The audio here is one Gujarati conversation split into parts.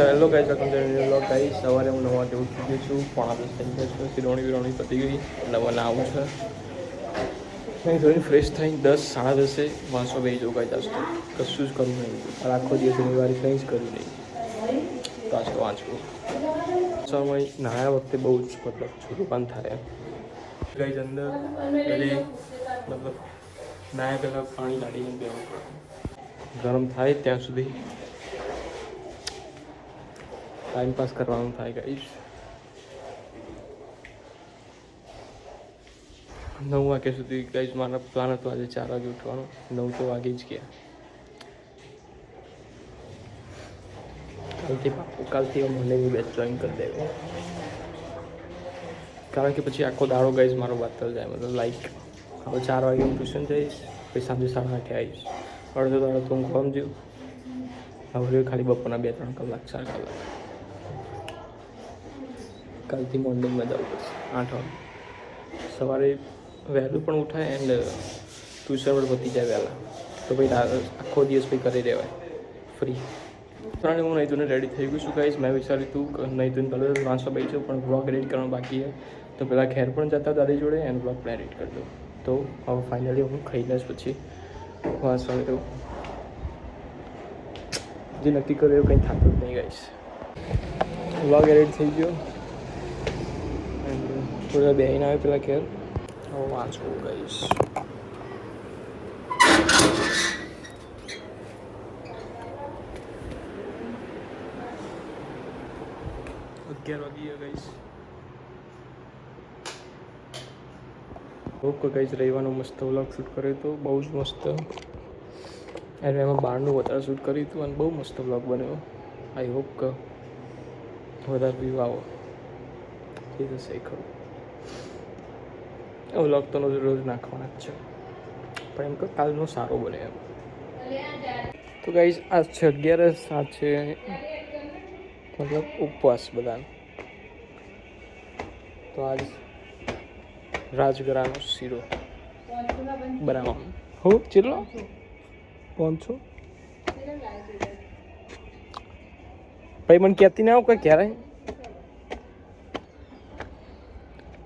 Hello guys, welcome to vlog guys. સવારે હું 9 વાગે ઉઠી ગયો છું. 9:30 થઈ ગયા છે. સિરોણી પતી ગઈ. નવા આવું છે નહીં થોડી ફ્રેશ થઈને 10 સાડા 10 વાંચવા બેસી જાઉં. ગાઈસ આજ તો કશું જ કરવું નહીં. આખો દિવસ શનિવારે કંઈ જ કર્યું નહીં. તો આજ તો વાંચવું સમય નાયા વખતે બહુ જ મતલબ છોટું પણ થાય ગાઈસ. અંદર એટલે મતલબ નાયા પહેલાં પાણી કાઢીને બેવું પડે. ગરમ થાય ત્યાં સુધી ટાઈમ પાસ કરવાનું થાય ગાઈસ. 9 વાગ્યા સુધી ગાઈસ મારા પ્લાન હતો આજે 4 વાગે ઉઠવાનો. 9 તો વાગી જ ગયા. કાલથી મોર્નિંગની બેચ જોઈન કરી દેવી, કારણ કે પછી આખો દાડો ગાઈસ મારો બાતલ જાય. મતલબ લાઈક હવે 4 વાગે હું ટ્યુશન જઈશ, પછી સાંજે 8:30 આવીશ. અડધો દાડો તો હું કોમ જ્યું. હવે ખાલી બપોરના 2-3 કલાક 4 કલાક. કાલથી મોર્નિંગમાં જવું પડશે 8 વાગે. સવારે વહેલું પણ ઉઠાય એન્ડ ટ્યુશન પણ પતી જાય વહેલા, તો ભાઈ આખો દિવસ ભાઈ કરી રહેવાય ફ્રી. ત્રણે હું નહીં તું રેડી થઈ ગયું છું ગાઈસ. મેં વિચાર્યું તું નહીં તું પહેલાં વાંચવા બેસી જાઉં, પણ વ્લોગ એડિટ કરવાનું બાકી છે. તો પહેલાં ઘેર પણ જતા દાદી જોડે એન્ડ વ્લોગ પણ એડિટ કરી દઉં. તો હવે ફાઇનલી હું ખાઈને જ પછી વાંચવા બેઠું. જે નક્કી કર્યું એવું કંઈ થતું જ નહીં ગાઈસ. વ્લોગ એડિટ થઈ ગયો. થોડા બેહીને આવે પેલા ઘેર. હવે વાંચવું ગાઈસ. 11 વાગી ગયા ગાઈસ. હોપ કે ગાઈસ રવિવારનો મસ્ત વ્લોગ શૂટ કર્યો હતો, બહુ જ મસ્ત. અને એમાં બહારનું વધારે શૂટ કર્યું હતું અને બહુ મસ્ત વ્લોગ બન્યો. આઈ હોપ કે વધારે વ્યૂ આવો. એ થશે ખરું. વ્લોગ તો રોજ નાખવાના જ છે, પણ એમ કે કાલનો સારો બને એમ. તો ગાઈસ આજ છે 11. આ છે મતલબ ઉપવાસ બધાનો. તો આજ રાજગરાનો શીરો બનાવવાનો. હું ચેટલો 500 ભાઈ મને કહેતી ના આવું કોઈ ક્યારેય.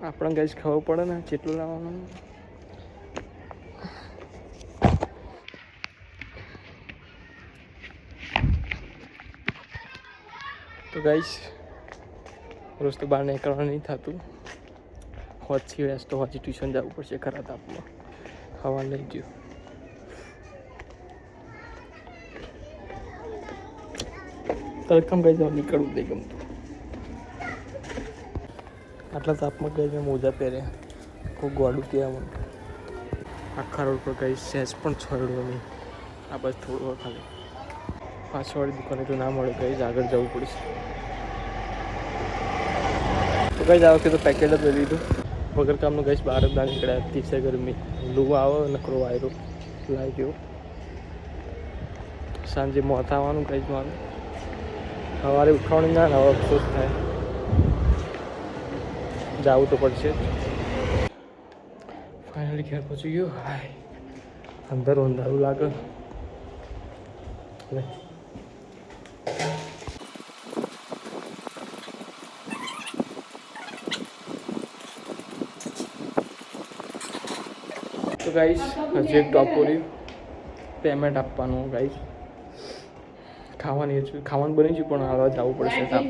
આપણે ગાઈસ ખબર પડે ને કેટલું લાવવાનું. તો ગાઈસ રોજ તો બહાર નીકળવાનું નહીં થતું. હોજથી વેસ તો હજી ટ્યુશન જવું પડશે ખરા તાપમાં. હવા નહીં ગયું. તડકામ ગઈ જવા નીકળવું નહીં ગમતું. આટલા તાપમાં ગઈ મેં મોજા પહેર્યા. કોઈ ગોડું કહેવા મને. આખા રોડ પર ગઈ સહેજ પણ છોડ્યો નહીં. આ બસ થોડું ખાલી પાછળવાળી દુકાને તો ના મળે ગઈ, આગળ જવું પડશે. તો કઈ જાવ કે તો પેકેટ જ લઈ લીધું. વગર કામનું ગઈ બહાર જ ના નીકળ્યા. અતિશય ગરમી, લૂ આવે, નકરો વાયરો લાવી ગયો. સાંજે મોત આવવાનું કઈ જવાનું. સવારે ઉઠવાનું ના હવે અફસોસ થાય. જવું તો પડશે. ફાઇનલી ઘેર પહોંચી ગયો. હાય અંદર અંધારું લાગે. તો ગાઈસ હજી એક ટોપ પૂરી પેમેન્ટ આપવાનું ગાઈસ. ખાવાનું બની ગયું પણ હવે જવું પડશે તાપ.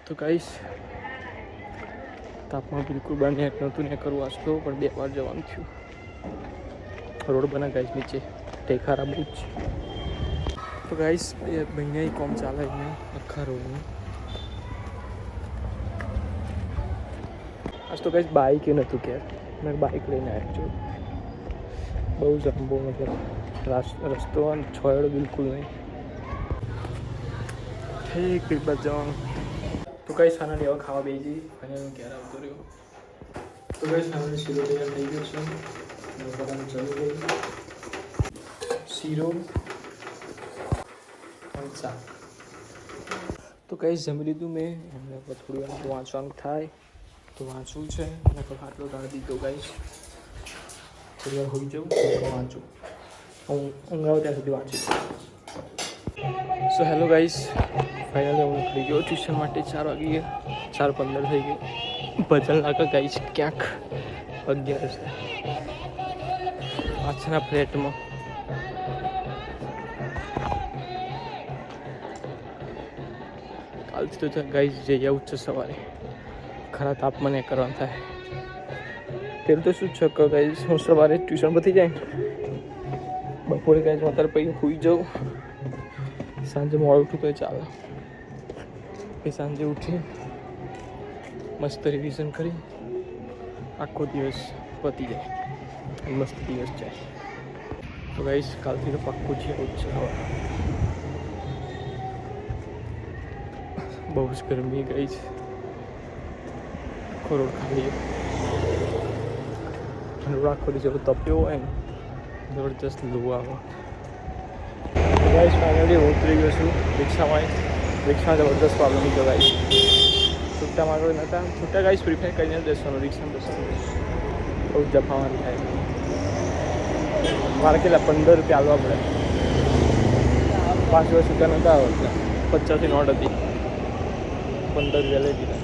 તો ગાઈસ તાપમાં બિલકુલ બહાર નહોતું ને કરવું વાંચતો, પણ 2 વાર જવાનું થયું. રોડ બના ગાઈસ નીચે ટેખારા બહુ જ. તો ગાઈસ 2 મહિના કોમ ચાલે અહીંયા આખા રોડનું. આજ તો ગાઈસ બાઇક એ નહોતું ક્યારે. મેં બાઇક લઈને આવ્યો છું. બહુ જંબો મતલબ રસ્તો છોડ્યો બિલકુલ નહીં. એક બાદ જવાનું. તો કઈ ફાઇનલી હવે ખાવા બેસી અને હું ક્યારે આવતો રહ્યો. તો કઈ ફાઇનલી શીરો તૈયાર થઈ ગયો છે. બધાને ચાલુ ગઈ શીરો અને ચા. તો કઈ જમી લીધું મેં. એમને થોડી વાર વાંચવાનું થાય તો વાંચવું છે. અને આટલો ટાળ દીધો ગાઈશ. થોડી વાર હોઈ જાઉં વાંચું. હું ઊંઘ આવે ત્યાં સુધી વાંચી. સો હેલો ગાઈસ, ફાઇનલી હું નીકળી ગયો ટ્યુશન માટે 4 વાગી 4:15 થઈ ગઈ. ભજન લાગે ગાઈસ ક્યાંક 11 છે પાછળના ફ્લેટમાં. કાલથી તો ગાઈસ જઈ આવું છે સવારે. ખરા તાપમાન એ કરવાનું થાય. પેલું તો શું છે કે ગાઈસ હું સવારે ટ્યુશન પતી જાય બપોરે ગાઈસ અત્યારે પછી સૂઈ જાઉં. સાંજે મોડું ઉઠું તો ચાલે. પછી સાંજે ઉઠી મસ્ત રિવિઝન કરી આખો દિવસ પતી જાય. મસ્ત દિવસ જાય. તો ગાઈસ કાલથી તો પાક્કું છે બહુ જ ગરમી ગઈ છે. ખોરોડ ખાલી આખો જેવો તપ્યો હોય ને જબરદસ્ત લૂ આવે. ગાઈસ ફાઇનલી હું ઉતરી ગયો છું રિક્ષામાં. જબરદસ્ત પ્રોબ્લેમ થયો ગાઈસ. છૂટા મારો નહોતા. છૂટા ગાઈસ પ્રિફેર કરીને બેસવાનું રિક્ષામાં બેસવાનું બહુ જફાવાનું થાય. મારે કેટલા 15 રૂપિયા આવવા પડે. 5 વર્ષ છૂટા નહોતા આવડતા. 50ની નોટ હતી. 15 રૂપિયા લઈ દીધા.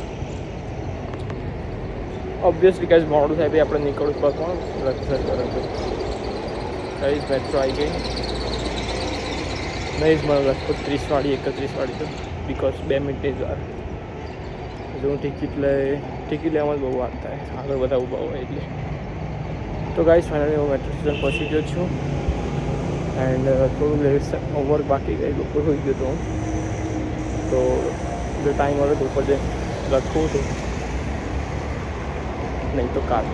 ઓબ્વિયસલી ગાઈસ મોડું થાય ભાઈ આપણે નીકળવું પડે. કોણ લક્ષર કરે ગાઈસ મેટ્રો આવી ગઈ. નહીં જ મને લગભગ 30 વાળી 31 વાળી તો બિકોઝ 2 મિનિટની જ વાર. જો હું ટિકિટ લેવામાં જ બહુ વાર થાય. આગળ બધા ઊભા હોય એટલે. તો ગાઈસ ફાઇનલી હું મેટ્રો સ્ટેશન પહોંચી ગયો છું. એન્ડ થોડું હોમવર્ક બાકી ગઈ બપોર હોઈ ગયો હતો. તો જો ટાઈમ મળે તો ઉપર જઈને લખવું છું. નહીં તો કાલ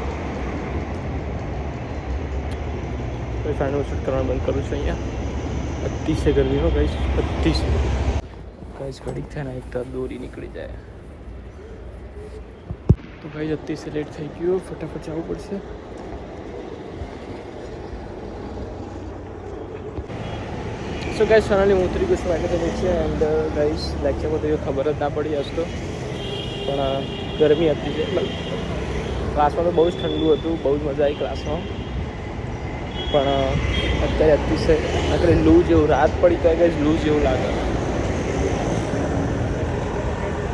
કોઈ ફાઇનલ શૂટ કરવાનું બંધ કરું છું. અહીંયા અતિશય ગરમીનો ગાઈસ અતિશય ગાઈસ ઘડીક થાય ને એક તરફ દોરી નીકળી જાય. તો ગાઈસ અતિશય લેટ થઈ ગયો. ફટાફટ જવું પડશે. સો ગાઈસ ફાઇનલી હું ઉતરી ગયો છું એકેડેમી છે. એન્ડ ગાઈસ લેક્ચરમાં તો ખબર જ ના પડી હશે તો પણ ગરમી હતી છે. ક્લાસમાં તો બહુ જ ઠંડુ હતું. બહુ જ મજા આવી ક્લાસમાં. પણ અત્યારે અતિશય આપણે લૂ જેવું રાત પડી તો ગાઈસ લૂ જેવું લાગે.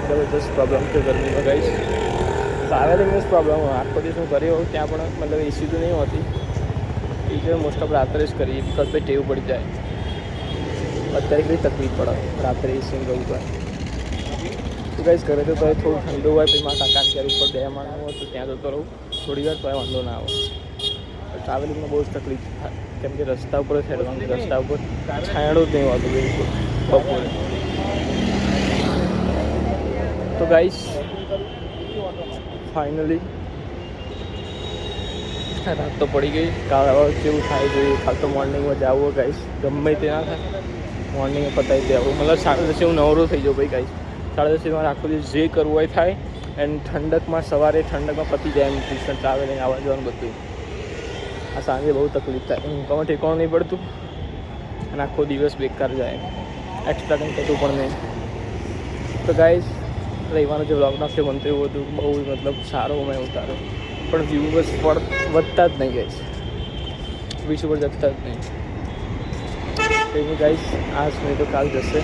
જબરદસ્ત પ્રોબ્લેમ છે ગરમીમાં ગાઈસ. ટ્રાવેલિંગનો જ પ્રોબ્લેમ હોય. આખો દિવસ હું ઘરે હોઉં ત્યાં પણ મતલબ એસી તો નહીં હોતી. એ જે મોસ્ટ ઓફ રાત્રે જ કરીએ બિકોઝ ભાઈ ટેવ પડી જાય. અત્યારે કેટલી તકલીફ પડે રાત્રે એસી ગયું હોય તો ગાઈસ ઘરે તો થોડું ઠંડુ હોય. પછી મારા કાકા ક્યારે ઉપર 2 માળનું હોય તો ત્યાં જતો રહું થોડી વાર તો વાંધો ના આવે. ટ્રાવેલિંગમાં બહુ જ તકલીફ થાય કેમ કે રસ્તા ઉપર હેડવાનું. રસ્તા ઉપર છાંયડો જ નહીં હોતું બિલકુલ બપોરે. તો ગાઈસ ફાઇનલી રાત તો પડી ગઈ. કાલ કેવું થાય જોઈએ. કાલ તો મોર્નિંગમાં જવું હોય ગાઈસ. ગમે તે ના થાય મોર્નિંગે પતાવી દેવું. મતલબ 10:30 હું નવરો થઈ જાઉં ભાઈ ગાઈસ. 10:30 મારે આખો દિવસ જે કરવું હોય થાય. એન્ડ ઠંડકમાં સવારે ઠંડકમાં પતી જાય એમ ટ્યુશન ટ્રાવેલિંગ આવવા જવાનું બધું. આ સાંજે બહુ તકલીફ થાય. ઊંઘવામાં ઠેકાણું નહીં પડતું અને આખો દિવસ બેકાર જાય. એક્સ્ટ્રા કંઈ થતું પણ નહીં. તો ગાઈસ રવિવારનો જે વ્લોગ નાખ્યો મને તો એવું હતું બહુ મતલબ સારો મેં ઉતાર્યો. પણ વ્યૂઝ વધતા જ નહીં ગાઈસ. વીસ ઉપર જતા જ નહીં. એની ગાઈસ આજ નહીં તો કાલ જશે.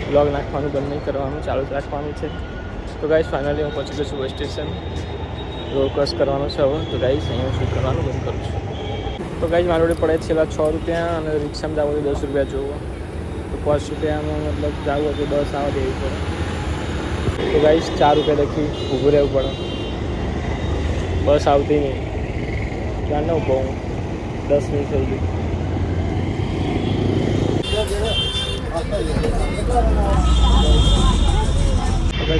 વ્લોગ નાખવાનું બંધ નહીં કરવાનું, ચાલુ જ રાખવાનું છે. તો ગાઈસ ફાઇનલી હું પહોંચી ગયો છું બસ સ્ટેશન. રોડ ક્રોસ કરવાનો છે હવે. તો ગાઈસ અહીંયા શૂટ કરવાનું બંધ કરું છું. તો ગાઈસ મારી જોડે પડે છેલ્લા 6 રૂપિયા અને રિક્ષામાં જવું હોય 10 રૂપિયા જોવો. તો 5 રૂપિયામાં મતલબ જવું હોય તો બસ આવે દેવી પડે. તો ગાઈસ 4 રૂપિયા લખી ઊભું રહેવું પડે. બસ આવતી નહીં. ક્યાં ના ઊભો હું 10 મિનિટ થઈ ગઈ.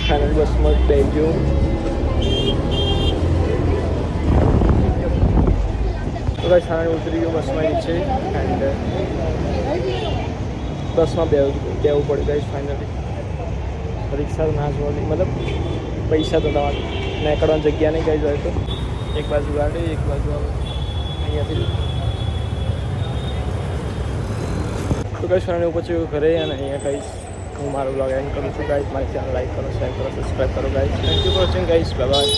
ફાઇનલ બસમાં બેસી ગયું. તો ભાઈ ફાઇનલ ઉતરી ગયો બસમાં નીચે. એન્ડ બસમાં બેવું પડે ગાઈસ ફાઇનલી. રિક્ષા તો ના જોવાની મતલબ પૈસા તો તમારે નીકળવાની જગ્યા નહીં ગાઈસ હોય તો એક બાજુ ગાડી એક બાજુ અહીંયાથી. તો ગાઈસ ફાઇનલી હું પછી ઘરે અને અહીંયા ગાઈસ હું મારો બ્લોગ એન્ડ કરું છું ગાઈસ. મારી ચેનલ લાઈક કરો, શેર કરો, સબસ્ક્રાઈબ કરો guys. Thank you for watching guys. Bye bye.